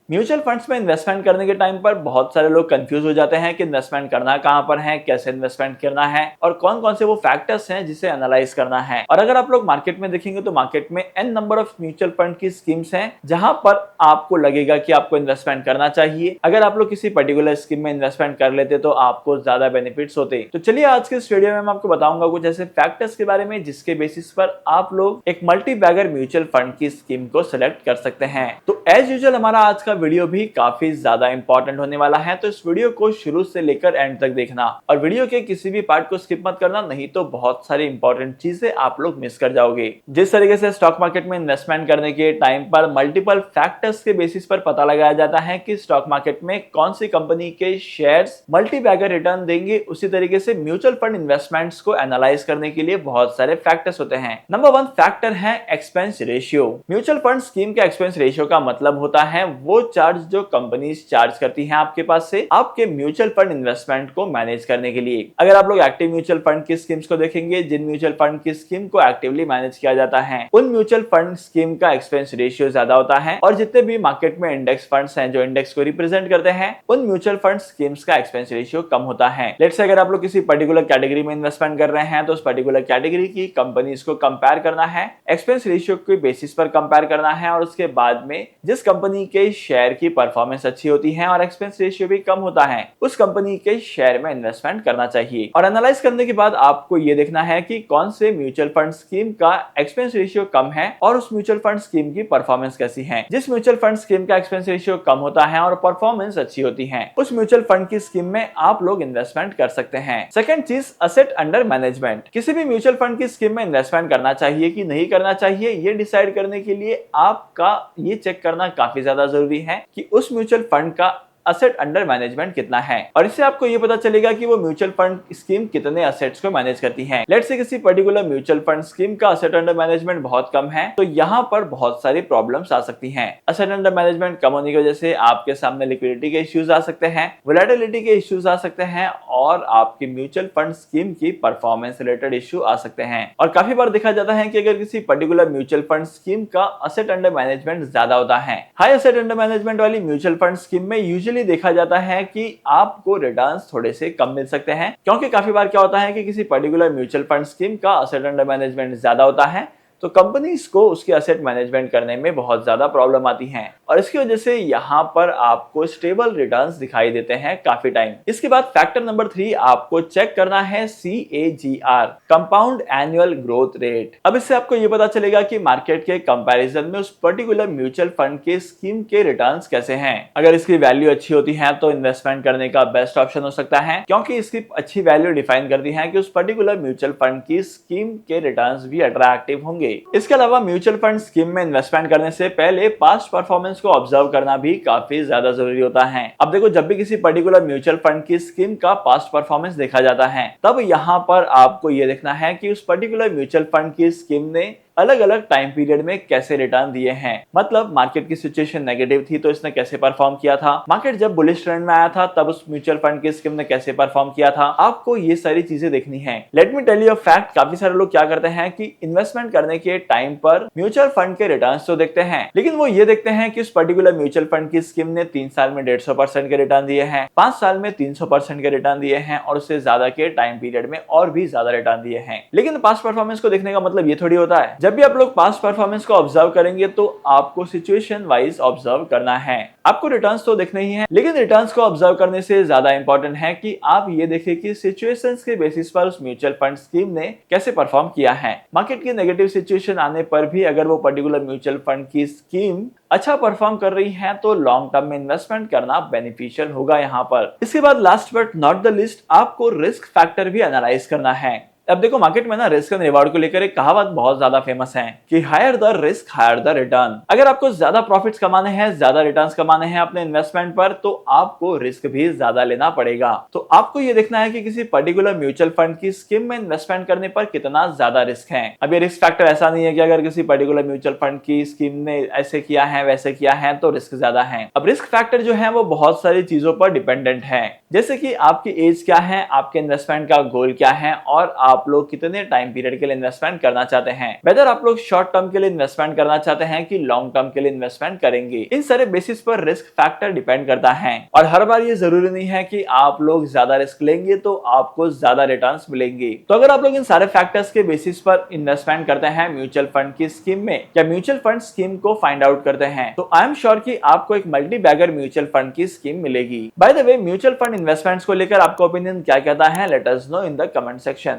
Mutual funds में investment करने के टाइम पर बहुत सारे लोग कंफ्यूज हो जाते हैं कि इन्वेस्टमेंट करना कहां पर है, कैसे इन्वेस्टमेंट करना है और कौन कौन से वो फैक्टर्स हैं जिसे एनालाइज करना है। और अगर आप लोग मार्केट में देखेंगे तो मार्केट में an number of mutual fund की स्कीम्स हैं जहां पर आपको लगेगा कि आपको इन्वेस्टमेंट करना चाहिए। अगर आप लोग किसी पर्टिकुलर स्कीम में इन्वेस्टमेंट कर लेते तो आपको ज्यादा बेनिफिट्स होते। तो चलिए आज के इस वीडियो में मैं आपको बताऊंगा कुछ ऐसे फैक्टर्स के बारे में जिसके बेसिस पर आप लोग एक मल्टी बैगर म्यूचुअल फंड की स्कीम को सिलेक्ट कर सकते हैं। तो एज यूजुअल हमारा आज का वीडियो भी काफी ज्यादा इंपॉर्टेंट होने वाला है, तो इस वीडियो को शुरू से लेकर एंड तक देखना और वीडियो के किसी भी पार्ट को स्किप मत करना, नहीं तो बहुत सारी इंपॉर्टेंट चीजें आप लोग मिस कर जाओगे। जिस तरीके से स्टॉक मार्केट में इन्वेस्टमेंट करने के टाइम पर मल्टीपल फैक्टर्स के बेसिस पर पता लगाया जाता है कि स्टॉक मार्केट में कौन सी कंपनी के शेयर्स मल्टी बैगर रिटर्न देंगे, उसी तरीके से म्यूचुअल फंड इन्वेस्टमेंट्स को एनालाइज करने के लिए बहुत सारे फैक्टर्स होते हैं। नंबर 1 फैक्टर है expense ratio. Mutual fund scheme का एक्सपेंस रेशियो का मतलब होता है वो चार्ज जो कंपनीज चार्ज करती हैं आपके पास से आपके म्यूचुअल फंड इन्वेस्टमेंट को मैनेज करने के लिए। अगर आप लोग एक्टिव म्यूचुअल फंड की स्कीम्स को देखेंगे, जिन म्यूचुअल फंड की स्कीम को एक्टिवली मैनेज किया जाता है, उन म्यूचुअल फंड स्कीम का एक्सपेंस रेशियो ज्यादा होता है और जितने भी मार्केट में इंडेक्स फंड्स हैं जो इंडेक्स को रिप्रेजेंट करते हैं, उन म्यूचुअल फंड स्कीम्स का एक्सपेंस रेशियो कम होता है। लेट्स से अगर आप लोग किसी पर्टिकुलर कैटेगरी में इन्वेस्टमेंट कर रहे हैं तो उस पर्टिकुलर कैटेगरी की कंपनीज को कंपेयर करना है, एक्सपेंस रेशियो के बेसिस पर कंपेयर करना है और उसके बाद में जिस कंपनी के शेयर की परफॉर्मेंस अच्छी होती है और एक्सपेंस रेशियो भी कम होता है, उस कंपनी के शेयर में इन्वेस्टमेंट करना चाहिए। और एनालाइज करने के बाद आपको यह देखना है कि कौन से म्यूचुअल फंड स्कीम का एक्सपेंस रेशियो कम है और उस म्यूचुअल फंड स्कीम की परफॉर्मेंस कैसी है। जिस म्यूचुअल फंड स्कीम का एक्सपेंस रेशियो कम होता है और परफॉर्मेंस अच्छी होती है, उस म्यूचुअल फंड की स्कीम में आप लोग इन्वेस्टमेंट कर सकते हैं। सेकंड चीज, असेट अंडर मैनेजमेंट। किसी भी म्यूचुअल फंड की स्कीम में इन्वेस्टमेंट करना चाहिए कि नहीं करना चाहिए, ये डिसाइड करने के लिए आपका ये चेक करना काफी ज्यादा जरूरी है कि उस म्यूचुअल फंड का असेट अंडर मैनेजमेंट कितना है और इससे आपको ये पता चलेगा कि वो म्यूचुअल फंड स्कीम कितने असेट्स को मैनेज करती है। लेट्स से किसी पर्टिकुलर म्यूचुअल फंड स्कीम का असेट अंडर मैनेजमेंट बहुत कम है, तो यहाँ पर बहुत सारी प्रॉब्लम्स आ सकती हैं। असेट अंडर मैनेजमेंट कम होने की वजह से आपके सामने लिक्विडिटी के इश्यूज आ सकते हैं, वोलेटिलिटी के इश्यूज आ सकते हैं और आपकी म्यूचुअल फंड स्कीम की परफॉर्मेंस रिलेटेड इश्यू आ सकते हैं। और काफी बार देखा जाता है कि अगर किसी पर्टिकुलर म्यूचुअल फंड स्कीम का असेट अंडर मैनेजमेंट ज्यादा होता है, हाई असेट अंडर मैनेजमेंट वाली म्यूचुअल फंड स्कीम में यूजुअली देखा जाता है कि आपको रिटर्न्स थोड़े से कम मिल सकते हैं, क्योंकि काफी बार क्या होता है कि किसी पर्टिकुलर म्यूचुअल फंड स्कीम का असेट अंडर मैनेजमेंट ज्यादा होता है तो कंपनीज को उसके असेट मैनेजमेंट करने में बहुत ज्यादा प्रॉब्लम आती है और इसकी वजह से यहाँ पर आपको स्टेबल रिटर्न्स दिखाई देते हैं काफी टाइम। इसके बाद फैक्टर नंबर 3 आपको चेक करना है CAGR, compound annual growth rate. अब इससे आपको ये पता चलेगा कि मार्केट के कंपैरिजन में उस पर्टिकुलर म्यूचुअल फंड के स्कीम के रिटर्न्स कैसे हैं। अगर इसकी वैल्यू अच्छी होती है तो इन्वेस्टमेंट करने का बेस्ट ऑप्शन हो सकता है, क्योंकि इसकी अच्छी वैल्यू डिफाइन करती है कि उस पर्टिकुलर म्यूचुअल फंड की स्कीम के रिटर्न्स भी अट्रैक्टिव होंगे। इसके अलावा म्यूचुअल फंड स्कीम में इन्वेस्टमेंट करने से पहले पास्ट परफॉर्मेंस को ऑब्जर्व करना भी काफी ज्यादा जरूरी होता है। अब देखो, जब भी किसी पर्टिकुलर म्यूचुअल फंड की स्कीम का पास्ट परफॉर्मेंस देखा जाता है, तब यहाँ पर आपको ये देखना है कि उस पर्टिकुलर म्यूचुअल फंड की स्कीम ने अलग अलग टाइम पीरियड में कैसे रिटर्न दिए हैं। मतलब मार्केट की सिचुएशन नेगेटिव थी तो इसने कैसे परफॉर्म किया था, मार्केट जब बुलिश ट्रेंड में आया था तब उस म्यूचुअल फंड की स्कीम ने कैसे परफॉर्म किया था। आपको ये सारी चीजें देखनी है। Let me tell you a fact, काफी सारे लोग क्या करते हैं कि इन्वेस्टमेंट करने के टाइम पर म्यूचुअल फंड के रिटर्न्स तो देखते हैं, लेकिन वो ये देखते हैं कि उस पर्टिकुलर म्यूचुअल फंड की स्कीम ने 3 साल में 150% के रिटर्न दिए हैं, 5 साल में 300% के रिटर्न दिए हैं और उससे ज्यादा के टाइम पीरियड में और भी ज्यादा रिटर्न दिए हैं। लेकिन पास्ट परफॉर्मेंस को देखने का मतलब ये थोड़ी होता है। जब भी आप लोग पास्ट परफॉर्मेंस को ऑब्जर्व करेंगे तो आपको सिचुएशन वाइज ऑब्जर्व करना है। आपको रिटर्न्स तो देखने ही हैं, लेकिन रिटर्न्स को ऑब्जर्व करने से ज्यादा इंपॉर्टेंट है कि आप ये देखें कि सिचुएशंस के बेसिस पर उस म्यूचुअल फंड स्कीम ने कैसे परफॉर्म किया है। मार्केट की नेगेटिव सिचुएशन आने पर भी अगर वो पर्टिकुलर म्यूचुअल फंड की स्कीम अच्छा परफॉर्म कर रही है तो लॉन्ग टर्म में इन्वेस्टमेंट करना बेनिफिशियल होगा यहाँ पर। इसके बाद last but not the list, आपको रिस्क फैक्टर भी एनालाइज करना है। अब देखो, मार्केट में ना रिस्क एंड रिवॉर्ड को लेकर एक कहावत बहुत ज्यादा फेमस है कि higher the risk higher the return. अगर आपको ज्यादा प्रॉफिट्स कमाने हैं, ज्यादा रिटर्न्स कमाने हैं अपने इन्वेस्टमेंट पर, तो आपको रिस्क भी ज्यादा लेना पड़ेगा। तो आपको ये देखना है कि किसी पर्टिकुलर म्यूचुअल फंड की स्कीम में इन्वेस्टमेंट करने पर कितना ज्यादा रिस्क है। अब ये रिस्क फैक्टर ऐसा नहीं है कि अगर किसी पर्टिकुलर म्यूचुअल फंड की स्कीम ने ऐसे किया है वैसे किया है तो रिस्क ज्यादा है। अब रिस्क फैक्टर जो है वो बहुत सारी चीजों पर डिपेंडेंट है, जैसे कि आपकी एज क्या है, आपके इन्वेस्टमेंट का गोल क्या है और आप लोग कितने टाइम पीरियड के लिए इन्वेस्टमेंट करना चाहते हैं, वेदर आप लोग शॉर्ट टर्म के लिए इन्वेस्टमेंट करना चाहते हैं कि लॉन्ग टर्म के लिए इन्वेस्टमेंट करेंगे। इन सारे बेसिस पर रिस्क फैक्टर डिपेंड करता है और हर बार ये जरूरी नहीं है कि आप लोग ज्यादा रिस्क लेंगे तो आपको ज्यादा रिटर्न्स मिलेंगे। तो अगर आप लोग इन सारे फैक्टर्स के बेसिस पर इन्वेस्टमेंट करते हैं म्यूचुअल फंड की स्कीम में या म्यूचुअल फंड स्कीम को फाइंड आउट करते हैं तो आई एम श्योर कि आपको एक मल्टी बैगर म्यूचुअल फंड की स्कीम मिलेगी। By the way, mutual fund investments को लेकर आपका ओपिनियन क्या कहता है, let us know in the comment section.